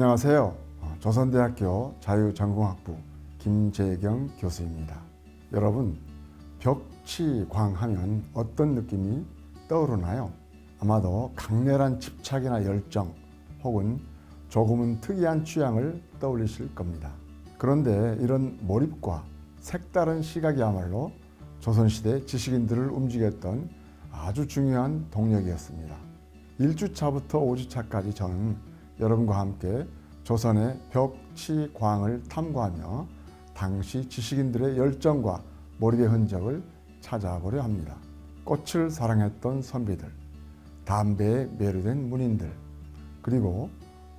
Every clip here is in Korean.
안녕하세요. 조선대학교 자유전공학부 김재경 교수입니다. 여러분, 벽치광하면 어떤 느낌이 떠오르나요? 아마도 강렬한 집착이나 열정 혹은 조금은 특이한 취향을 떠올리실 겁니다. 그런데 이런 몰입과 색다른 시각이야말로 조선시대 지식인들을 움직였던 아주 중요한 동력이었습니다. 1주차부터 5주차까지 저는 여러분과 함께 조선의 벽치광을 탐구하며 당시 지식인들의 열정과 몰입의 흔적을 찾아보려 합니다. 꽃을 사랑했던 선비들, 담배에 매료된 문인들, 그리고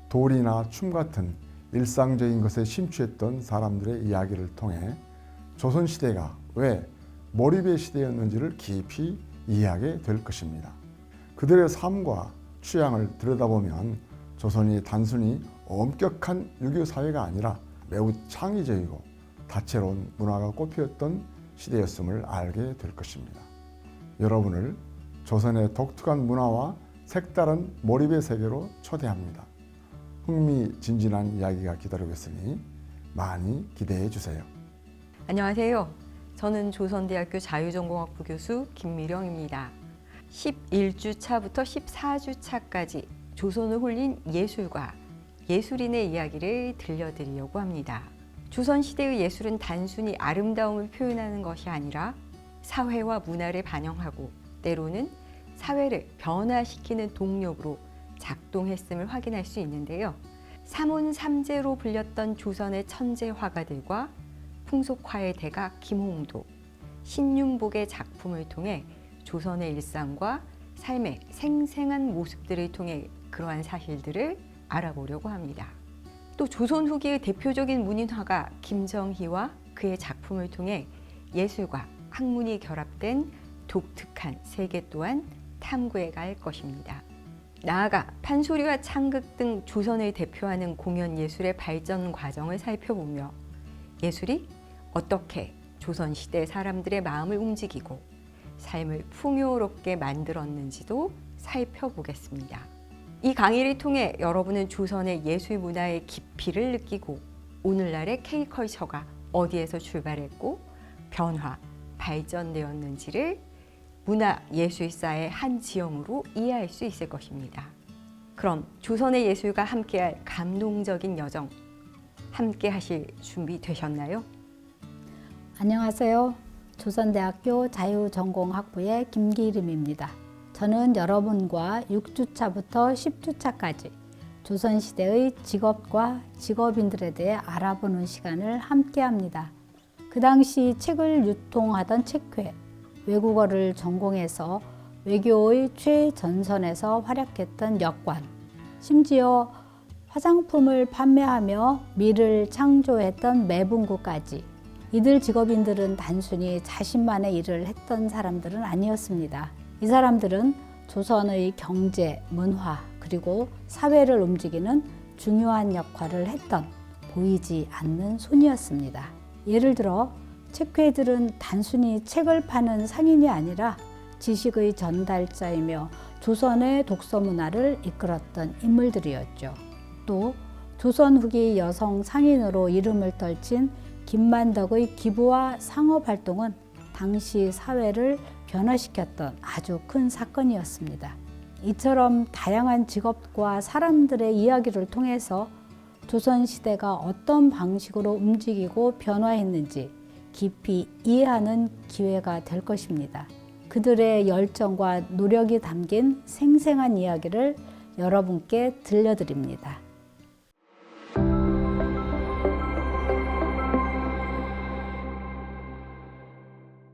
돌이나 춤 같은 일상적인 것에 심취했던 사람들의 이야기를 통해 조선시대가 왜 몰입의 시대였는지를 깊이 이해하게 될 것입니다. 그들의 삶과 취향을 들여다보면 조선이 단순히 엄격한 유교 사회가 아니라 매우 창의적이고 다채로운 문화가 꽃피웠던 시대였음을 알게 될 것입니다. 여러분을 조선의 독특한 문화와 색다른 몰입의 세계로 초대합니다. 흥미진진한 이야기가 기다리고 있으니 많이 기대해 주세요. 안녕하세요. 저는 조선대학교 자유전공학부 교수 김미령입니다. 11주차부터 14주차까지 조선을 홀린 예술과 예술인의 이야기를 들려드리려고 합니다. 조선시대의 예술은 단순히 아름다움을 표현하는 것이 아니라 사회와 문화를 반영하고 때로는 사회를 변화시키는 동력으로 작동했음을 확인할 수 있는데요. 삼혼삼재로 불렸던 조선의 천재 화가들과 풍속화의 대가 김홍도, 신윤복의 작품을 통해 조선의 일상과 삶의 생생한 모습들을 통해 그러한 사실들을 알아보려고 합니다. 또 조선 후기의 대표적인 문인화가 김정희와 그의 작품을 통해 예술과 학문이 결합된 독특한 세계 또한 탐구해 갈 것입니다. 나아가 판소리와 창극 등 조선을 대표하는 공연 예술의 발전 과정을 살펴보며 예술이 어떻게 조선시대 사람들의 마음을 움직이고 삶을 풍요롭게 만들었는지도 살펴보겠습니다. 이 강의를 통해 여러분은 조선의 예술 문화의 깊이를 느끼고 오늘날의 K컬처가 어디에서 출발했고 변화, 발전되었는지를 문화 예술사의 한 지형으로 이해할 수 있을 것입니다. 그럼 조선의 예술과 함께할 감동적인 여정 함께 하실 준비 되셨나요? 안녕하세요. 조선대학교 자유전공학부의 김기림입니다. 저는 여러분과 6주차부터 10주차까지 조선시대의 직업과 직업인들에 대해 알아보는 시간을 함께합니다. 그 당시 책을 유통하던 책회, 외국어를 전공해서 외교의 최전선에서 활약했던 역관, 심지어 화장품을 판매하며 밀을 창조했던 매분구까지 이들 직업인들은 단순히 자신만의 일을 했던 사람들은 아니었습니다. 이 사람들은 조선의 경제, 문화, 그리고 사회를 움직이는 중요한 역할을 했던 보이지 않는 손이었습니다. 예를 들어 책회들은 단순히 책을 파는 상인이 아니라 지식의 전달자이며 조선의 독서 문화를 이끌었던 인물들이었죠. 또 조선 후기 여성 상인으로 이름을 떨친 김만덕의 기부와 상업활동은 당시 사회를 변화시켰던 아주 큰 사건이었습니다. 이처럼 다양한 직업과 사람들의 이야기를 통해서 조선시대가 어떤 방식으로 움직이고 변화했는지 깊이 이해하는 기회가 될 것입니다. 그들의 열정과 노력이 담긴 생생한 이야기를 여러분께 들려드립니다.